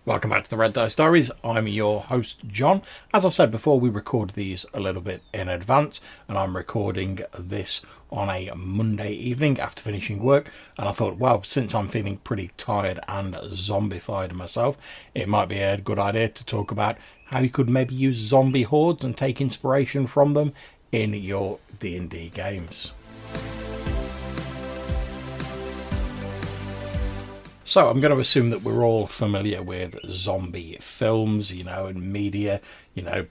Welcome back to the Red Dice Diaries. I'm your host, John. As I've said before, we record these a little bit in advance, and I'm recording this on a Monday evening after finishing work. And I thought, well, since I'm feeling pretty tired and zombified myself, it might be a good idea to talk about how you could maybe use zombie hordes and take inspiration from them in your D&D games. So I'm going to assume that we're all familiar with zombie films, and media,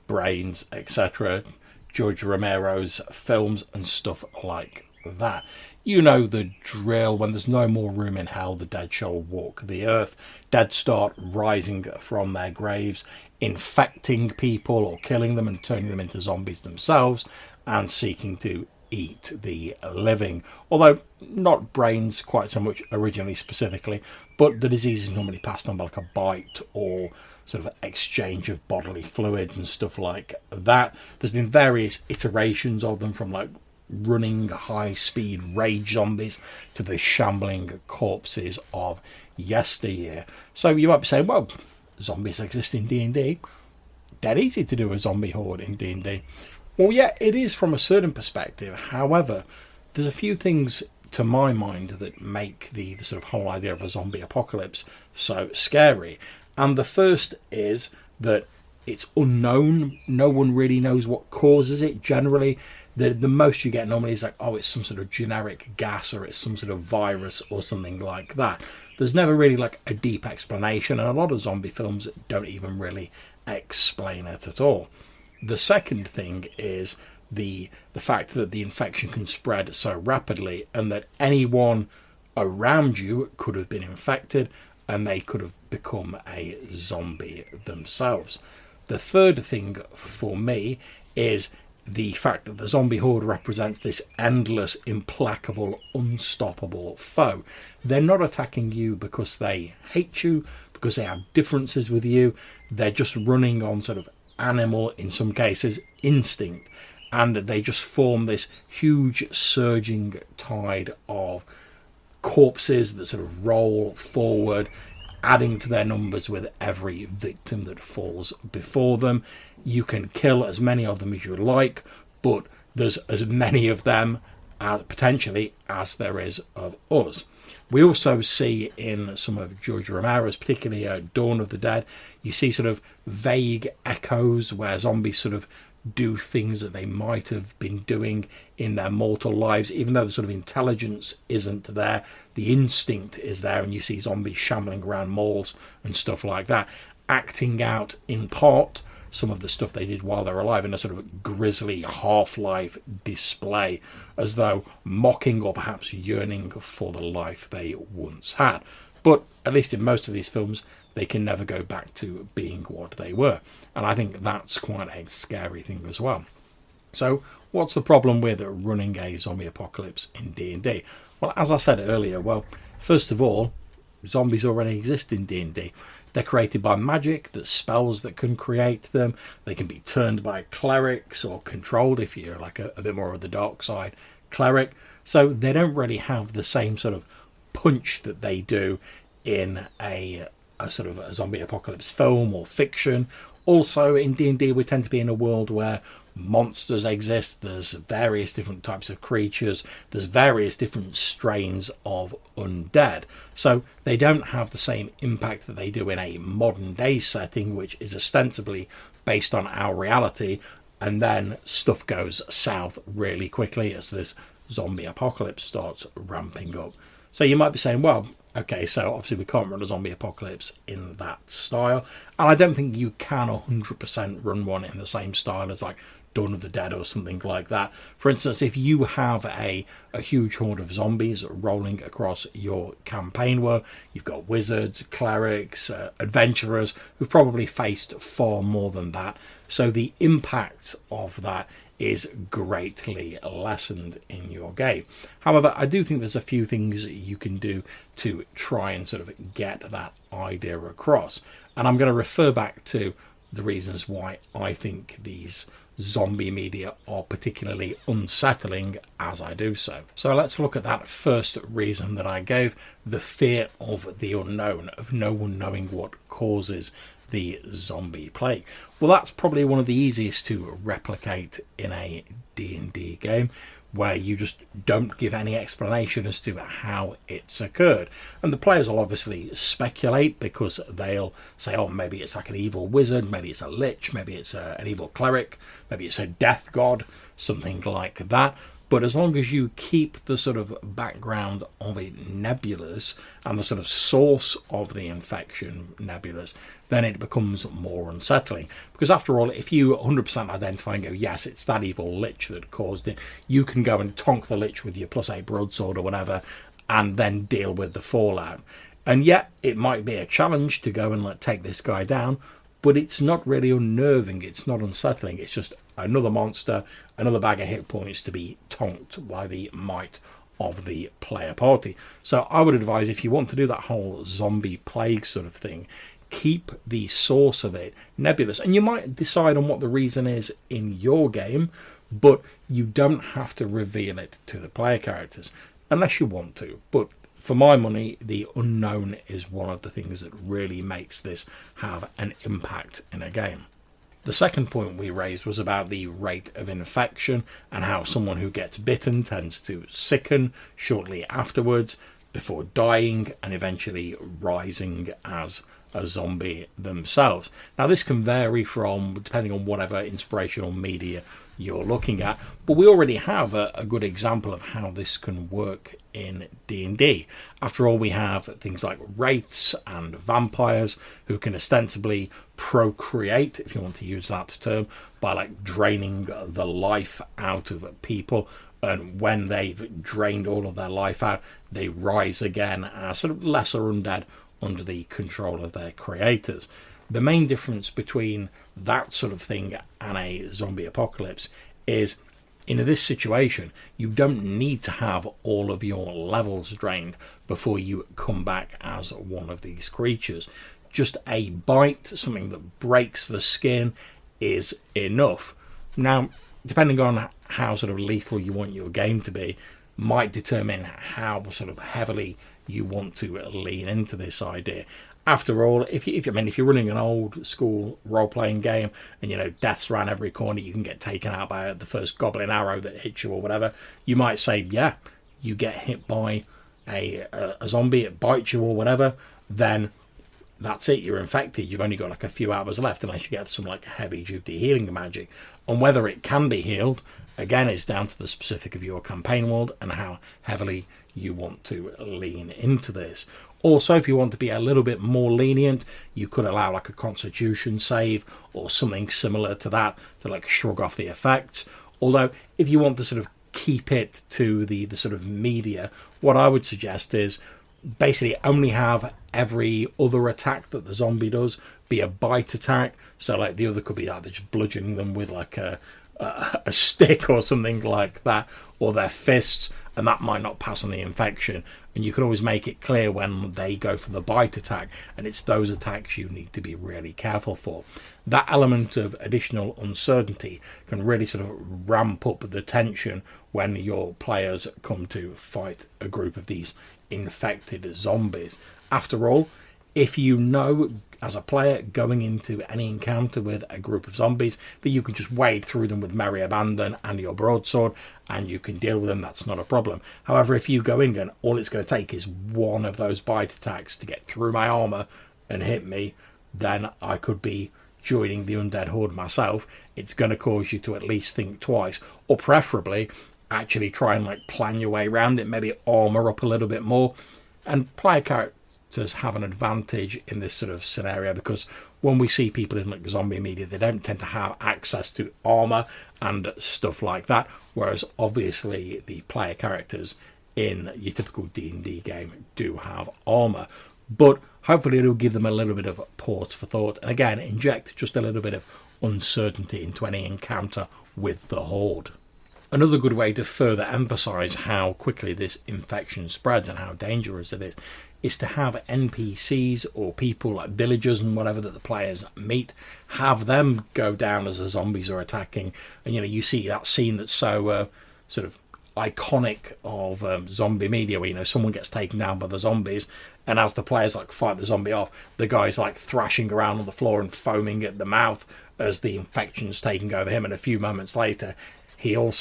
Brains, etc. George Romero's films and stuff like that. You know the drill. When there's no more room in hell, the dead shall walk the earth. Dead start rising from their graves, infecting people or killing them and turning them into zombies themselves, and seeking to eat the living. Although not brains quite so much originally specifically, but the disease is normally passed on by like a bite or sort of exchange of bodily fluids and stuff like that. There's been various iterations of them, from like running high speed rage zombies to the shambling corpses of yesteryear. So you might be saying, well, zombies exist in D&D. Dead easy to do a zombie horde in D&D. Well, yeah, it is from a certain perspective. However, there's a few things to my mind that make the sort of whole idea of a zombie apocalypse so scary. And the first is that it's unknown. No one really knows what causes it. Generally, the most you get normally is like, oh, it's some sort of generic gas, or it's some sort of virus or something like that. There's never really like a deep explanation, and a lot of zombie films don't even really explain it at all. The second thing is the fact that the infection can spread so rapidly, and that anyone around you could have been infected and they could have become a zombie themselves. The third thing for me is the fact that the zombie horde represents this endless, implacable, unstoppable foe. They're not attacking you because they hate you, because they have differences with you. They're just running on sort of animal, in some cases, instinct, and they just form this huge surging tide of corpses that sort of roll forward, adding to their numbers with every victim that falls before them. You can kill as many of them as you like, but there's as many of them potentially as there is of us. We also see in some of George Romero's, particularly Dawn of the Dead, you see sort of vague echoes where zombies sort of do things that they might have been doing in their mortal lives. Even though the sort of intelligence isn't there, the instinct is there, and you see zombies shambling around malls and stuff like that, acting out in part some of the stuff they did while they were alive in a sort of grisly Half-Life display, as though mocking or perhaps yearning for the life they once had. But at least in most of these films, they can never go back to being what they were. And I think that's quite a scary thing as well. So what's the problem with running a zombie apocalypse in D&D? Well, as I said earlier, first of all, zombies already exist in D&D. They're created by magic. There's spells that can create them. They can be turned by clerics or controlled if you're like a bit more of the dark side cleric. So they don't really have the same sort of punch that they do in a sort of a zombie apocalypse film or fiction. Also, in D&D, we tend to be in a world where monsters exist. There's various different types of creatures. There's various different strains of undead. So they don't have the same impact that they do in a modern day setting, which is ostensibly based on our reality. And then stuff goes south really quickly as this zombie apocalypse starts ramping up. So you might be saying, well, okay, so obviously we can't run a zombie apocalypse in that style. And I don't think you can 100% run one in the same style as like Dawn of the Dead or something like that. For instance, if you have a huge horde of zombies rolling across your campaign world, you've got wizards, clerics, adventurers who've probably faced far more than that. So the impact of that is greatly lessened in your game. However, I do think there's a few things you can do to try and sort of get that idea across. And I'm going to refer back to the reasons why I think these zombie media are particularly unsettling as I do so. So let's look at that first reason that I gave, the fear of the unknown, of no one knowing what causes the zombie plague. Well, that's probably one of the easiest to replicate in a D&D game, where you just don't give any explanation as to how it's occurred. And the players will obviously speculate, because they'll say, oh, maybe it's like an evil wizard, maybe it's a lich, maybe it's an evil cleric, maybe it's a death god, something like that. But as long as you keep the sort of background of it nebulous and the sort of source of the infection nebulous, then it becomes more unsettling. Because after all, if you 100% identify and go, yes, it's that evil lich that caused it, you can go and tonk the lich with your +8 broadsword or whatever, and then deal with the fallout. And yet, it might be a challenge to go and take this guy down, but it's not really unnerving, it's not unsettling, it's just another monster, another bag of hit points to be tonked by the might of the player party. So I would advise, if you want to do that whole zombie plague sort of thing, keep the source of it nebulous. And you might decide on what the reason is in your game, but you don't have to reveal it to the player characters, unless you want to. But for my money, the unknown is one of the things that really makes this have an impact in a game. The second point we raised was about the rate of infection and how someone who gets bitten tends to sicken shortly afterwards before dying and eventually rising as a zombie themselves. Now, this can vary depending on whatever inspirational media you're looking at, but we already have a good example of how this can work in D&D. After all, we have things like wraiths and vampires who can ostensibly procreate, if you want to use that term, by draining the life out of people. And when they've drained all of their life out, they rise again as sort of lesser undead under the control of their creators. The main difference between that sort of thing and a zombie apocalypse is, in this situation, you don't need to have all of your levels drained before you come back as one of these creatures. Just a bite, something that breaks the skin, is enough. Now, depending on how sort of lethal you want your game to be, might determine how sort of heavily you want to lean into this idea. After all, if you're running an old school role-playing game and death's around every corner, you can get taken out by the first goblin arrow that hits you or whatever, you might say, yeah, you get hit by a zombie, it bites you or whatever, then that's it, you're infected. You've only got a few hours left unless you get some heavy duty healing magic. And whether it can be healed, again, is down to the specific of your campaign world and how heavily you want to lean into this. Also, if you want to be a little bit more lenient, you could allow a constitution save or something similar to that to shrug off the effects. Although, if you want to sort of keep it to the sort of media, what I would suggest is basically only have every other attack that the zombie does be a bite attack. So the other could be either just bludgeoning them with a stick or something like that, or their fists, and that might not pass on the infection. And you can always make it clear when they go for the bite attack, and it's those attacks you need to be really careful for. That element of additional uncertainty can really sort of ramp up the tension when your players come to fight a group of these infected zombies. After all, if you know as a player going into any encounter with a group of zombies that you can just wade through them with merry abandon and your broadsword and you can deal with them, that's not a problem. However, if you go in and all it's going to take is one of those bite attacks to get through my armour and hit me, then I could be joining the undead horde myself. It's going to cause you to at least think twice, or preferably actually try and plan your way around it, maybe armour up a little bit more. And player characters have an advantage in this sort of scenario, because when we see people in zombie media, they don't tend to have access to armour and stuff like that, whereas obviously the player characters in your typical D&D game do have armour. But hopefully it'll give them a little bit of pause for thought, and again inject just a little bit of uncertainty into any encounter with the horde. Another good way to further emphasise how quickly this infection spreads and how dangerous it is to have NPCs or people like villagers and whatever that the players meet, have them go down as the zombies are attacking. And you see that scene that's so sort of iconic of zombie media, where someone gets taken down by the zombies, and as the players fight the zombie off, the guy's thrashing around on the floor and foaming at the mouth as the infection's taking over him, and a few moments later he or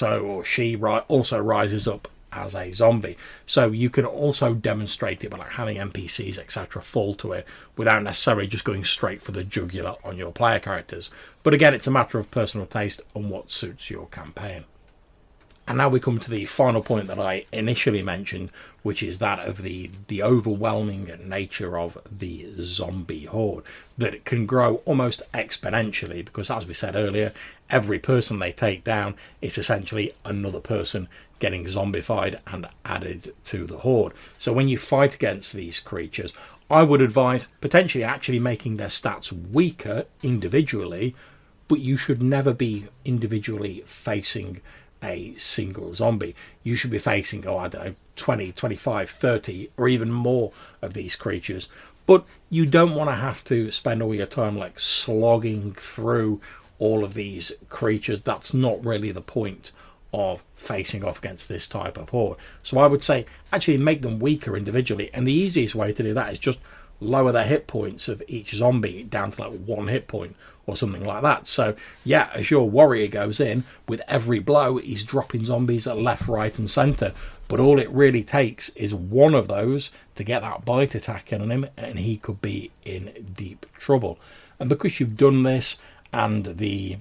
she also rises up as a zombie. So you can also demonstrate it by having NPCs etc fall to it without necessarily just going straight for the jugular on your player characters. But again, it's a matter of personal taste and what suits your campaign. And now we come to the final point that I initially mentioned, which is that of the overwhelming nature of the zombie horde, that it can grow almost exponentially, because as we said earlier, every person they take down is essentially another person getting zombified and added to the horde. So when you fight against these creatures, I would advise potentially actually making their stats weaker individually, but you should never be individually facing a single zombie. You should be facing 20, 25, 30 or even more of these creatures, but you don't want to have to spend all your time slogging through all of these creatures. That's not really the point of facing off against this type of horde. So I would say actually make them weaker individually, and the easiest way to do that is just lower the hit points of each zombie down to 1 hit point or something like that. So yeah, as your warrior goes in, with every blow he's dropping zombies at left, right and centre, but all it really takes is one of those to get that bite attack in on him, and he could be in deep trouble. And because you've done this and the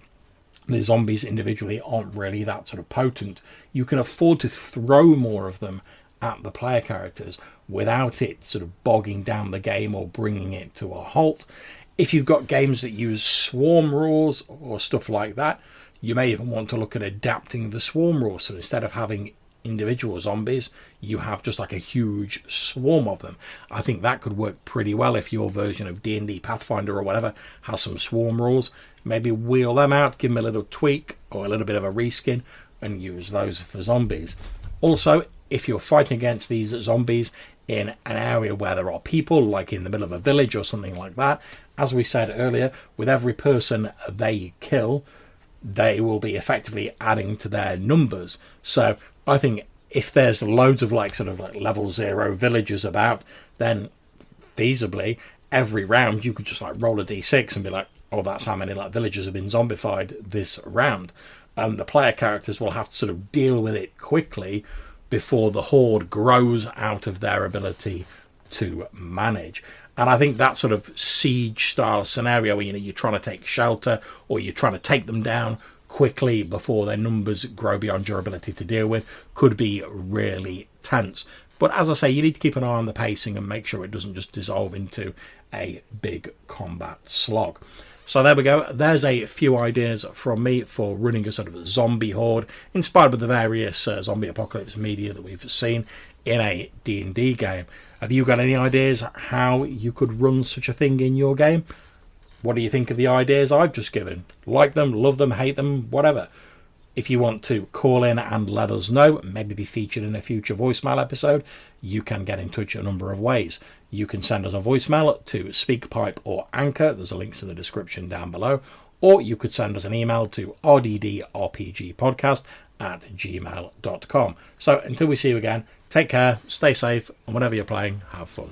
zombies individually aren't really that sort of potent, you can afford to throw more of them at the player characters without it sort of bogging down the game or bringing it to a halt. If you've got games that use swarm rules or stuff like that, you may even want to look at adapting the swarm rules. So instead of having individual zombies, you have just a huge swarm of them. I think that could work pretty well if your version of D&D Pathfinder or whatever has some swarm rules. Maybe wheel them out, give them a little tweak or a little bit of a reskin, and use those for zombies. Also, if you're fighting against these zombies in an area where there are people, like in the middle of a village or something like that, as we said earlier, with every person they kill, they will be effectively adding to their numbers. So I think if there's loads of level 0 villagers about, then feasibly every round you could just roll a d6 and be oh, that's how many villagers have been zombified this round. And the player characters will have to sort of deal with it quickly before the horde grows out of their ability to manage. And I think that sort of siege style scenario where you're trying to take shelter or you're trying to take them down quickly before their numbers grow beyond your ability to deal with could be really tense. But as I say, you need to keep an eye on the pacing and make sure it doesn't just dissolve into a big combat slog. So there we go. There's a few ideas from me for running a sort of zombie horde inspired by the various zombie apocalypse media that we've seen in a D&D game. Have you got any ideas how you could run such a thing in your game? What do you think of the ideas I've just given? Like them, love them, hate them, whatever. If you want to call in and let us know, maybe be featured in a future voicemail episode, you can get in touch a number of ways. You can send us a voicemail to SpeakPipe or Anchor. There's a link in the description down below. Or you could send us an email to rddrpgpodcast@gmail.com. So until we see you again, take care, stay safe, and whatever you're playing, have fun.